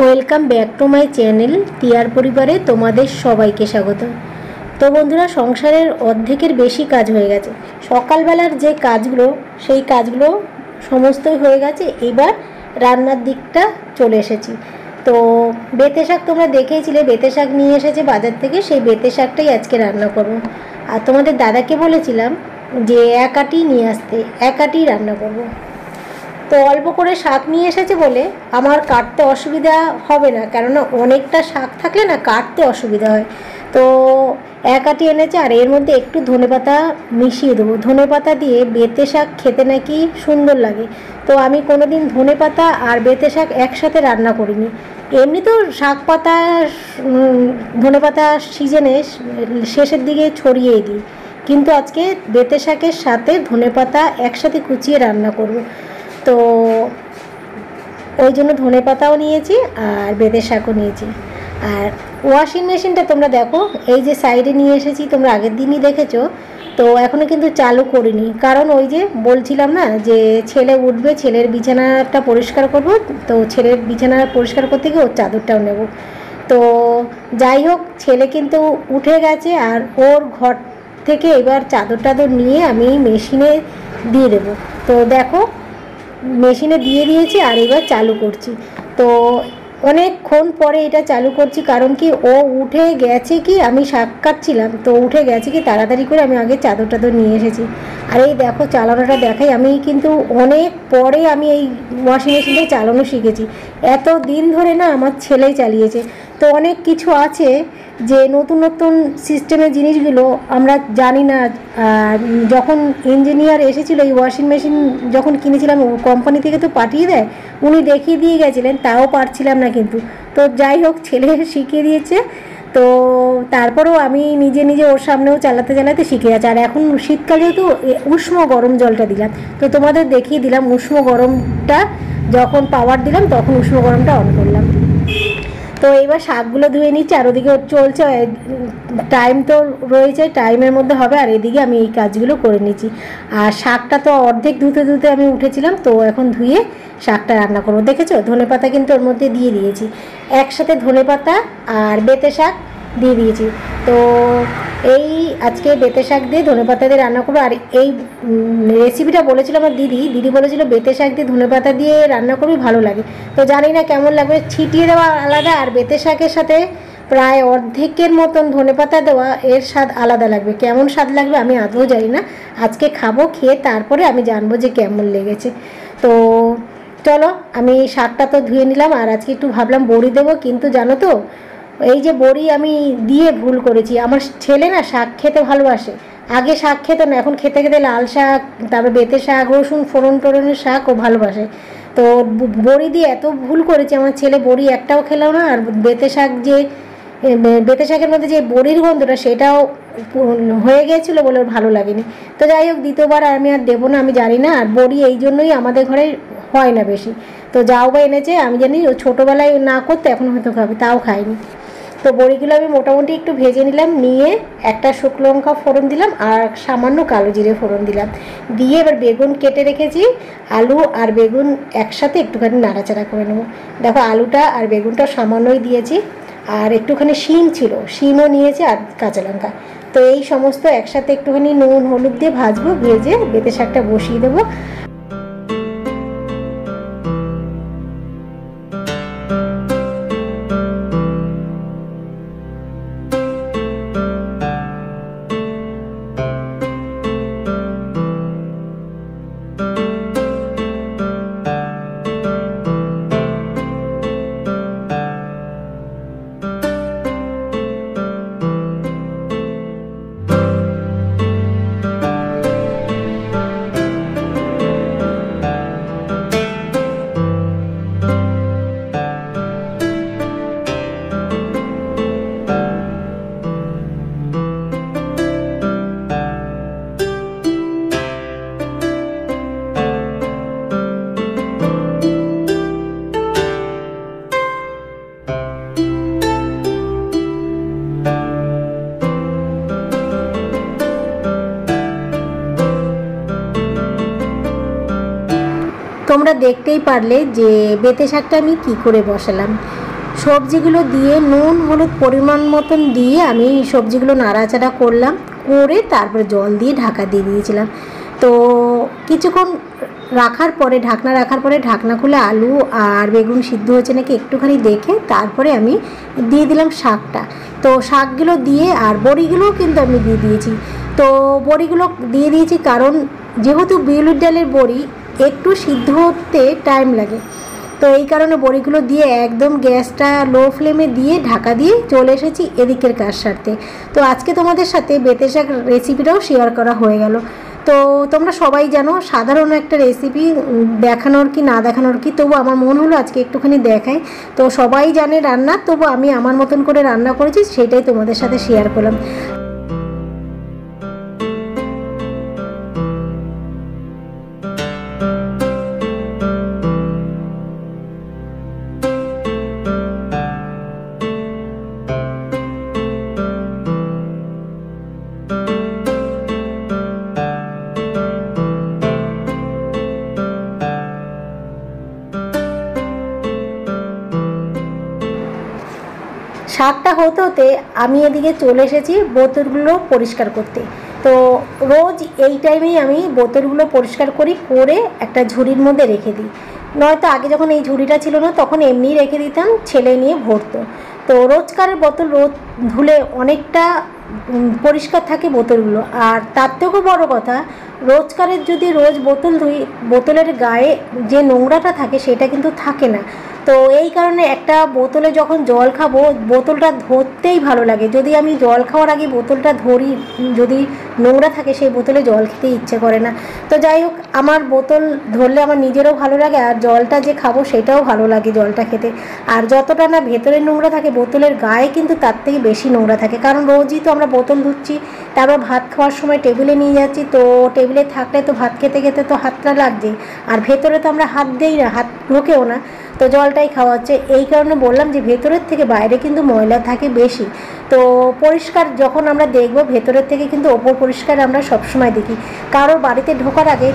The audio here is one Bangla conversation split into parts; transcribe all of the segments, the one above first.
Welcome back to my channel টিয়ার পরিবারে তোমাদের সবাইকে স্বাগত। তো বন্ধুরা, সংসারের অর্ধেকের বেশি কাজ হয়ে গেছে। সকালবেলার যে কাজগুলো সেই কাজগুলো সমস্তই হয়ে গেছে। এবার রান্নার দিকটা চলে এসেছি। তো বেঁতে শাক তোমরা দেখেছিলে, বেঁতে শাক নিয়ে এসেছে বাজার থেকে, সেই বেঁতে শাকটাই আজকে রান্না করব। আর তোমাদের দাদাকে বলেছিলাম যে এক আটি নিয়ে আসতে, এক আটি রান্না করব। তো অল্প করে শাক নিয়ে এসেছে বলে আমার কাটতে অসুবিধা হবে না, কেননা অনেকটা শাক থাকলে না কাটতে অসুবিধা হয়। তো এক আটি এনেছে, আর এর মধ্যে একটু ধনেপাতা মিশিয়ে দেবো। ধনেপাতা দিয়ে বেঁতে শাক খেতে নাকি সুন্দর লাগে। তো আমি কোনোদিন ধনেপাতা আর বেঁতে শাক একসাথে রান্না করিনি। এমনি তো শাক পাতা ধনেপাতা সিজনে শেষের দিকে ছড়িয়ে দিই, কিন্তু আজকে বেঁতে শাকের সাথে ধনেপাতা একসাথে কুচিয়ে রান্না করব। তো ওই জন্য ধনেপাতাও নিয়েছি আর বেঁতে শাকও নিয়েছি। আর ওয়াশিং মেশিনটা তোমরা দেখো, এই যে সাইডে নিয়ে এসেছি, তোমরা আগের দিনই দেখেছো। তো এখনও কিন্তু চালু করিনি, কারণ ওই যে বলছিলাম না যে ছেলে উঠবে, ছেলের বিছানাটা পরিষ্কার করব। তো ছেলের বিছানা পরিষ্কার করতে গিয়ে ওর চাদরটাও নেব। তো যাই হোক, ছেলে কিন্তু উঠে গেছে, আর ওর ঘর থেকে এবার চাদর টাদর নিয়ে আমি মেশিনে দিয়ে দেবো। তো দেখো, মেশিনে দিয়ে দিয়েছি আর এবার চালু করছি। তো অনেকক্ষণ পরে এটা চালু করছি, কারণ কি ও উঠে গেছে, কি আমি শাক কাটছিলাম তো উঠে গেছে, কি তাড়াতাড়ি করে আমি আগে চাদর টাদর নিয়ে এসেছি। আর এই দেখো চালানোটা দেখাই, আমি কিন্তু অনেক পরে আমি এই ওয়াশিং মেশিনটা চালানো শিখেছি। এত দিন ধরে না আমার ছেলেই চালিয়েছে। তো অনেক কিছু আছে যে নতুন নতুন সিস্টেমের জিনিসগুলো আমরা জানি না। যখন ইঞ্জিনিয়ার এসেছিলো, এই ওয়াশিং মেশিন যখন কিনেছিলাম কোম্পানি থেকে তো পাঠিয়ে দেয়, উনি দেখিয়ে দিয়ে গেছিলেন, তাও পারছিলাম না কিন্তু। তো যাই হোক, ছেলে শিখিয়ে দিয়েছে। তো তারপরেও আমি নিজে নিজে ওর সামনেও চালাতে চালাতে শিখে যাচ্ছি। আর এখন শীতকালেও তো উষ্ণ গরম জলটা দিলাম, তো তোমাদের দেখিয়ে দিলাম উষ্ণ গরমটা যখন পাওয়ার দিলাম তখন উষ্ণ গরমটা অন করলাম। তো এইবার শাকগুলো ধুয়ে নিচ্ছি, আর ওদিকে চলছে, টাইম তো রয়েছে, টাইমের মধ্যে হবে। আর এদিকে আমি এই কাজগুলো করে নিচ্ছি। আর শাকটা তো অর্ধেক ধুতে ধুতে আমি উঠেছিলাম, তো এখন ধুয়ে শাকটা রান্না করবো। দেখেছো ধনেপাতা কিন্তু ওর মধ্যে দিয়ে দিয়েছি, একসাথে ধনেপাতা আর বেঁতে শাক দিয়ে দিয়েছি। তো এই আজকে বেঁতে শাক দিয়ে ধনেপাতা দিয়ে রান্না করবো। আর এই রেসিপিটা বলেছিল আমার দিদি বলেছিল বেঁতে শাক দিয়ে ধনেপাতা দিয়ে রান্না করবি, ভালো লাগে। তো জানি না কেমন লাগবে, ছিটিয়ে দেওয়া আলাদা, আর বেঁতে শাকের সাথে প্রায় অর্ধেকের মতন ধনেপাতা দেওয়া, এর স্বাদ আলাদা লাগবে। কেমন স্বাদ লাগবে আমি আদৌ জানি না, আজকে খাবো, খেয়ে তারপরে আমি জানবো যে কেমন লেগেছে। তো চলো, আমি শাকটা তো ধুয়ে নিলাম, আর আজকে একটু ভাবলাম বড়ি দেবো, কিন্তু জানো তো এই যে বড়ি আমি দিয়ে ভুল করেছি। আমার ছেলে না শাক খেতে ভালোবাসে, আগে শাক খেত না, এখন খেতে খেতে লাল শাক, তারপর বেঁতে শাক, রসুন ফোড়ন টোড়নের শাক ও ভালোবাসে। তো বড়ি দিয়ে এত ভুল করেছে, আমার ছেলে বড়ি একটাও খেলো না। আর বেঁতে শাক, যে বেঁতে শাকের মধ্যে যে বড়ির গন্ধটা, সেটাও হয়ে গিয়েছিলো বলে ওর ভালো লাগেনি। তো যাই হোক, দ্বিতীয়বার আমি আর দেবো না, আমি জানি না। আর বড়ি এই জন্যই আমাদের ঘরে হয় না বেশি। তো যাও বা এনেছে, আমি জানি ও ছোটোবেলায় না করতে এখন হয়তো খাবে, তাও খাইনি। তো বড়িগুলো আমি মোটামুটি একটু ভেজে নিলাম, নিয়ে একটা শুকনো লঙ্কা ফোড়ন দিলাম আর সামান্য কালো জিরে ফোড়ন দিলাম, দিয়ে এবার বেগুন কেটে রেখেছি, আলু আর বেগুন একসাথে একটুখানি নাড়াচাড়া করে নেবো। দেখো আলুটা আর বেগুনটা সামান্যই দিয়েছি, আর একটুখানি শিম ছিল, শিমও নিয়েছি, আর কাঁচা লঙ্কা। তো এই সমস্ত একসাথে একটুখানি নুন হলুদ দিয়ে ভাজবো, ভেজে বেঁতে শাকটা বসিয়ে দেবো। তোমরা দেখতেই পারলে যে বেঁতে শাকটা আমি কী করে বসালাম। সবজিগুলো দিয়ে নুন হলুদ পরিমাণ মতন দিয়ে আমি সবজিগুলো নাড়াচাড়া করলাম, করে তারপরে জল দিয়ে ঢাকা দিয়ে দিয়েছিলাম। তো কিছুক্ষণ রাখার পরে ঢাকনা খুলে আলু আর বেগুন সিদ্ধ হয়েছে নাকি একটুখানি দেখে তারপরে আমি দিয়ে দিলাম শাকটা। তো শাকগুলো দিয়ে আর বড়িগুলোও কিন্তু আমি দিয়ে দিয়েছি। তো বড়িগুলো দিয়ে দিয়েছি কারণ যেহেতু বিউলির ডালের বড়ি একটু সিদ্ধ হতে টাইম লাগে, তো এই কারণে বড়িগুলো দিয়ে একদম গ্যাসটা লো ফ্লেমে দিয়ে ঢাকা দিয়ে চলে এসেছি এদিকের কাজ সারতে। তো আজকে তোমাদের সাথে বেঁতে শাক রেসিপিটাও শেয়ার করা হয়ে গেল। তো তোমরা সবাই জানো সাধারণ একটা রেসিপি, দেখানোর কি না দেখানোর কি, তবু আমার মন হলো আজকে একটুখানি দেখাই। তো সবাই জানে রান্না, তবু আমি আমার মতন করে রান্না করেছি, সেটাই তোমাদের সাথে শেয়ার করলাম। শাকটা হতে হতে আমি এদিকে চলে এসেছি বোতলগুলো পরিষ্কার করতে। তো রোজ এই টাইমেই আমি বোতলগুলো পরিষ্কার করি, করে একটা ঝুড়ির মধ্যে রেখে দিই। নয়তো আগে যখন এই ঝুড়িটা ছিল না তখন এমনি রেখে দিতাম, ছেলে নিয়ে ভরতো। তো রোজকারের বোতল রোজ ধুলে অনেকটা পরিষ্কার থাকে বোতলগুলো। আর তার থেকেও বড় কথা, রোজকারের যদি রোজ বোতল ধুই, বোতলের গায়ে যে নোংরাটা থাকে সেটা কিন্তু থাকে না। তো এই কারণে একটা বোতলে যখন জল খাবো বোতলটা ধরতেই ভালো লাগে। যদি আমি জল খাওয়ার আগে বোতলটা ধরি, যদি নোংরা থাকে সেই বোতলে জল খেতে ইচ্ছে করে না। তো যাই হোক, আমার বোতল ধরলে আমার নিজেরও ভালো লাগে, আর জলটা যে খাবো সেটাও ভালো লাগে জলটা খেতে। আর যতটা না ভেতরে নোংরা থাকে বোতলের গায়ে কিন্তু তার থেকে বেশি নোংরা থাকে, কারণ রোজই তো আমরা বোতল ধুচ্ছি, তারপর ভাত খাওয়ার সময় টেবিলে নিয়ে যাচ্ছি। তো টেবিলে থাকলে তো ভাত খেতে খেতে তো হাতটা লাগছে, আর ভেতরে তো আমরা হাত দিই না, হাত ঢোকেও না, তো জলটাই খাওয়া হচ্ছে। এই কারণে বললাম যে ভেতরের থেকে বাইরে কিন্তু ময়লা থাকে বেশি। তো পরিষ্কার যখন আমরা দেখব ভেতরের থেকে কিন্তু ওপর পরিষ্কার আমরা সবসময় দেখি। কারোর বাড়িতে ঢোকার আগে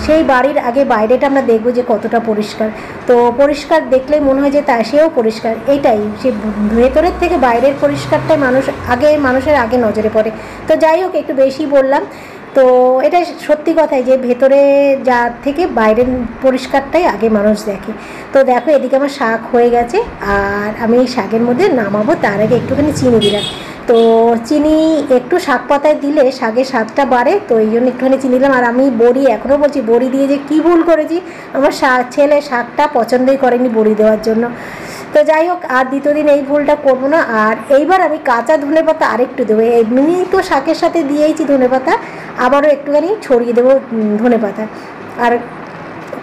সেই বাড়ির আগে বাইরেটা আমরা দেখব যে কতটা পরিষ্কার। তো পরিষ্কার দেখলেই মনে হয় যে সেও পরিষ্কার। এইটাই, সে ভেতরের থেকে বাইরের পরিষ্কারটাই মানুষের আগে নজরে পড়ে। তো যাই হোক, একটু বেশি বললাম। তো এটা সত্যি কথাই যে ভেতরে যার থেকে বাইরের পরিষ্কারটাই আগে মানুষ দেখে। তো দেখো এদিকে আমার শাক হয়ে গেছে, আর আমি এই শাকের মধ্যে নামাবো তার আগে একটুখানি চিনি দিলাম। তো চিনি একটু শাক পাতায় দিলে শাকের স্বাদটা বাড়ে, তো এই জন্য একটুখানি চিনি দিলাম। আর আমি বড়ি এখনও বলছি, বড়ি দিয়ে যে কী ভুল করেছি, আমার ছেলে শাকটা পছন্দই করেনি বড়ি দেওয়ার জন্য। তো যাই হোক, আর দ্বিতীয় দিন এই ভুলটা করবো না। আর এইবার আমি কাঁচা ধনেপাতা আরেকটু দেবো, এমনি তো শাকের সাথে দিয়েইছি ধনেপাতা, আবারও একটুখানি ছড়িয়ে দেবো ধনেপাতা। আর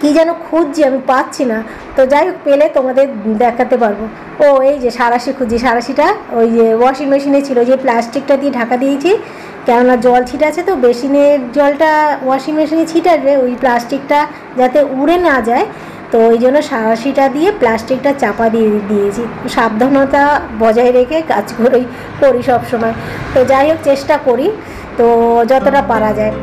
কি যেন খুঁজছি, আমি পাচ্ছি না। তো যাই হোক, পেলে তোমাদের দেখাতে পারবো। ও এই যে সাঁড়াশি খুঁজছি, সাঁড়াশিটা ওই যে ওয়াশিং মেশিনে ছিল, যে প্লাস্টিকটা দিয়ে ঢাকা দিয়েছি, কেননা জল ছিটা আছে, তো বেসিনের জলটা ওয়াশিং মেশিনে ছিটাবে, ওই প্লাস্টিকটা যাতে উড়ে না যায়, তো ওই জন্য সাঁড়াশিটা দিয়ে প্লাস্টিকটা চাপা দিয়ে দিয়েছি। সাবধানতা বজায় রেখে কাজ করি সবসময়। তো যাই হোক, চেষ্টা করি তো যতটা পারা যায়।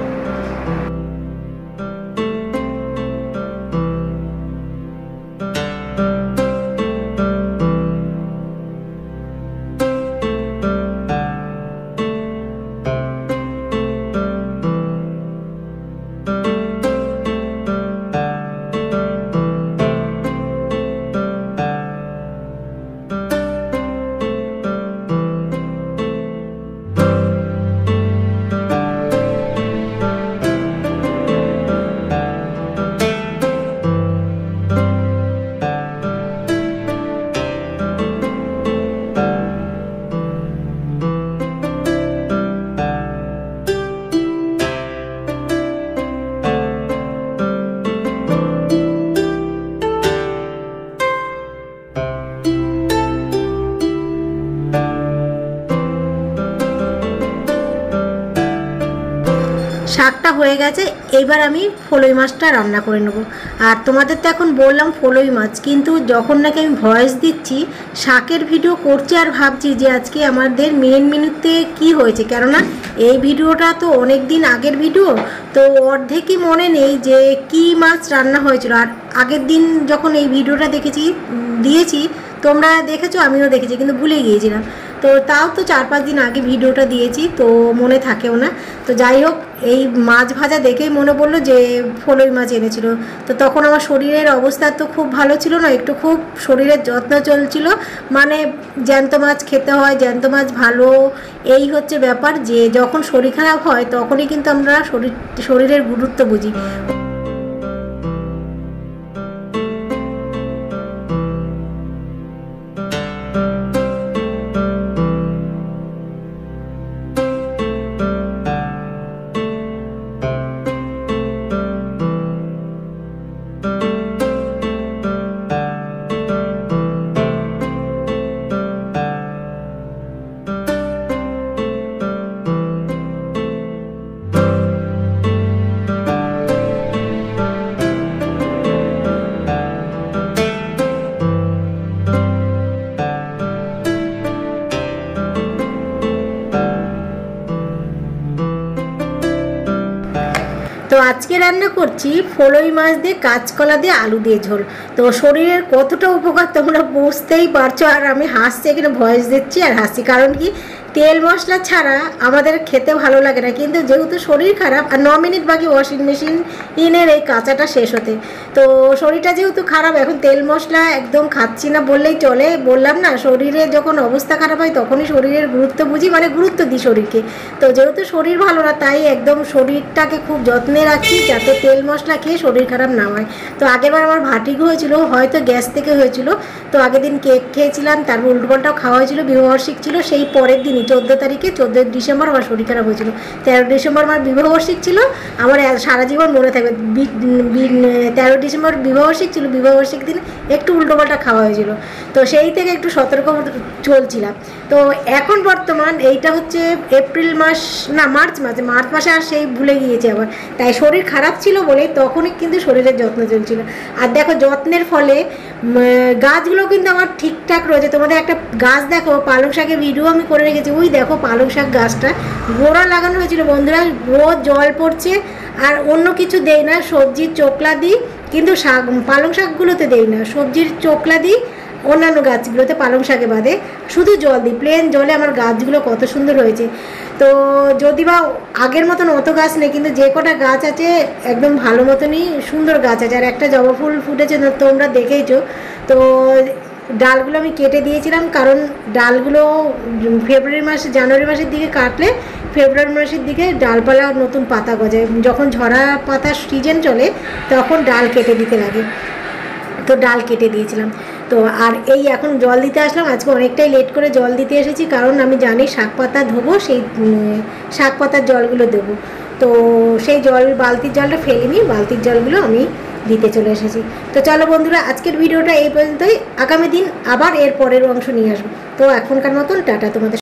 শাকটা হয়ে গেছে, এবার আমি ফলই মাছটা রান্না করে নেব। আর তোমাদের তো এখন বললাম ফলই মাছ, কিন্তু যখন নাকি আমি ভয়েস দিচ্ছি শাকের ভিডিও করছি আর ভাবছি যে আজকে আমাদের মেন মেনুতে কি হয়েছে, কেননা এই ভিডিওটা তো অনেক দিন আগের ভিডিও, তো অর্ধেকই মনে নেই যে কি মাছ রান্না হয়েছিল। আর আগের দিন যখন এই ভিডিওটা দিয়েছি তোমরা দেখেছো, আমিও দেখেছি, কিন্তু ভুলে গিয়েছিলাম। তো তাও তো 4-5 দিন আগে ভিডিওটা দিয়েছি, তো মনে থাকেও না। তো যাই হোক, এই মাছ ভাজা দেখেই মনে পড়লো যে ফলই মাছ এনেছিল। তো তখন আমার শরীরের অবস্থা তো খুব ভালো ছিল না, একটু খুব শরীরের যত্ন চলছিল, মানে জ্যান্ত মাছ খেতে হয়, জ্যান্ত মাছ ভালো, এই হচ্ছে ব্যাপার। যে যখন শরীর খারাপ হয় তখনই কিন্তু আমরা শরীরের গুরুত্ব বুঝি। তো আজকে রান্না করছি ফলই মাছ দিয়ে কাঁচকলা দিয়ে আলু দিয়ে ঝোল। তো শরীরের কতটা উপকার তোমরা বুঝতেই পারছো। আর আমি হাসছি, এখানে ভয়েস দিচ্ছি আর হাসছি, কারণ কি তেল মশলা ছাড়া আমাদের খেতে ভালো লাগে না। কিন্তু যেহেতু শরীর খারাপ, আর 9 মিনিট বাকি ওয়াশিং মেশিন ইনের এই কাঁচাটা শেষ হতে, তো শরীরটা যেহেতু খারাপ, এখন তেল মশলা একদম খাচ্ছি না বললেই চলে। বললাম না, শরীরে যখন অবস্থা খারাপ হয় তখনই শরীরের গুরুত্ব বুঝি, মানে গুরুত্ব দিই শরীরকে। তো যেহেতু শরীর ভালো না, তাই একদম শরীরটাকে খুব যত্নে রাখছি যাতে তেল মশলা খেয়ে শরীর খারাপ না হয়। তো আগেরবার আমার ভাটিক হয়েছিল, হয়তো গ্যাস থেকে হয়েছিল। তো আগের দিন কেক খেয়েছিলাম, তারপর উল্টোপাল্টাও খাওয়া হয়েছিল, বিবাহবার্ষিক ছিল। সেই পরের দিনই 14 তারিখে, 14 ডিসেম্বর আমার শরীর খারাপ হয়েছিল। 13 ডিসেম্বর আমার বিবাহবার্ষিক ছিল, আমার সারা জীবন মনে থাকবে। 13 ডিসেম্বর বিবাহবার্ষিক ছিল, বিবাহবার্ষিক দিন একটু উল্টোপাল্টা খাওয়া হয়েছিল। তো সেই থেকে একটু সতর্ক চলছিলাম। তো এখন বর্তমান এইটা হচ্ছে এপ্রিল মাস, না মার্চ মাসে, আর সেই ভুলে গিয়েছে আবার। তাই শরীর খারাপ ছিল বলে তখনই কিন্তু শরীরের যত্ন চলছিল। আর দেখো, যত্নের ফলে গাছগুলো কিন্তু আমার ঠিকঠাক রয়েছে। তোমাদের একটা গাছ দেখো, পালং শাকের ভিডিও আমি করে রেখেছি, ওই দেখো পালং শাক গাছটা গোড়া লাগানো হয়েছিল বন্ধুরা। রোজ জল পড়ছে, আর অন্য কিছু দেই না, সবজির চোকলা দিই, কিন্তু শাক পালং শাকগুলোতে দেই না, সবজির চোকলা দিই। অন্যান্য গাছগুলোতে পালং শাকে বাদে শুধু জল দিই, প্লেন জলে আমার গাছগুলো কত সুন্দর হয়েছে। তো যদি বা আগের মতন অত গাছ নেই, কিন্তু যে কটা গাছ আছে একদম ভালো মতনই সুন্দর গাছ আছে। আর একটা জবা ফুল ফুটেছে, তোমরা দেখেইছো। তো ডালগুলো আমি কেটে দিয়েছিলাম, কারণ ডালগুলো জানুয়ারি মাসের দিকে কাটলে ফেব্রুয়ারি মাসের দিকে ডালপালা নতুন পাতা গজায়। যখন ঝরা পাতার সিজন চলে তখন ডাল কেটে দিতে লাগে, তো ডাল কেটে দিয়েছিলাম। তো আর এই এখন জল দিতে আসলাম, আজকে অনেকটাই লেট করে জল দিতে এসেছি, কারণ আমি জানি শাক পাতা ধোবো, সেই শাক পাতার জলগুলো দেবো। তো সেই বালতির জলটা ফেলিনি, বালতির জলগুলো আমি দিতে চলে এসেছি। তো চলো বন্ধুরা, আজকের ভিডিওটা এই পর্যন্তই। আগামী দিন আবার এর পরের অংশ নিয়ে আসবো। তো এখনকার মতন টাটা তোমাদের।